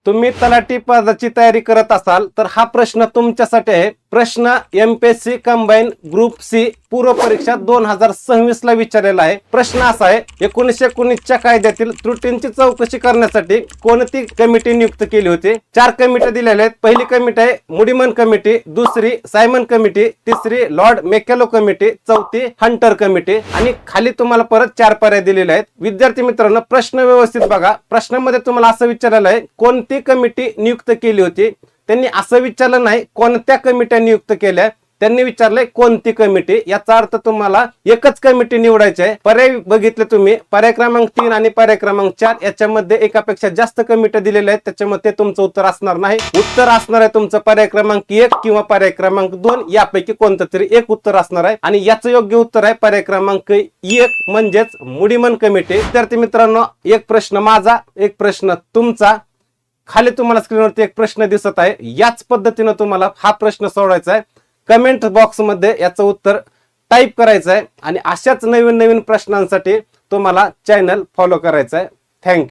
तुम्ही तलाठी पदाची तयारी करत असाल तर हा प्रश्न तुमच्यासाठी आहे। प्रश्न एमपीएससी कंबाईन ग्रुप सी पूर्व परीक्षा 2026 ला विचारलेला आहे। प्रश्न असा आहे, 1919 च्या कायद्यातील त्रुटींची चौकशी करण्यासाठी कोणती कमिटी नियुक्त केली होती? 4 कमिट्या दिलेल्या आहेत। पहिली कमिटी आहे मुडीमन कमिटी, दुसरी सायमन कमिटी, तिसरी लॉर्ड मेकॅलो कमिटी, चौथी हंटर कमिटी आणि खाली तुम्हाला परत 4 पर्याय दिलेले आहेत। विद्यार्थी मित्रांनो, प्रश्न व्यवस्थित बघा। प्रश्नामध्ये तुम्हाला असं विचारलेलं आहे, कोणती कमिटी नियुक्त केली होती? त्यांनी असं विचारलं नाही कोणत्या कमिट्या नियुक्त केल्या, त्यांनी विचारलंय कोणती कमिटी। याचा अर्थ तुम्हाला एकच कमिटी निवडायची आहे। पर्याय बघितले तुम्ही, पर्याय क्रमांक 3 आणि पर्याय क्रमांक 4 याच्यामध्ये एकापेक्षा जास्त कमिट्या दिलेल्या आहेत, त्याच्यामध्ये तुमचं उत्तर असणार नाही। उत्तर असणार आहे तुमचं पर्याय क्रमांक 1 किंवा पर्याय क्रमांक 2 यापैकी कोणतं तरी एक उत्तर असणार आहे आणि याचं योग्य उत्तर आहे पर्याय क्रमांक 1 म्हणजेच मुडीमन कमिटी। विद्यार्थी मित्रांनो, एक प्रश्न माझा, एक प्रश्न तुमचा। खाली तुम्हाला स्क्रीनवरती एक प्रश्न दिसत आहे, याच पद्धतीने तुम्हाला हा प्रश्न सोडवायचा आहे। कमेंट बॉक्स मध्ये याचं उत्तर टाइप करायचं आहे आणि अशाच नवीन नवीन प्रश्नांसाठी तुम्हाला चॅनल फॉलो करायचं आहे। थँक्यू।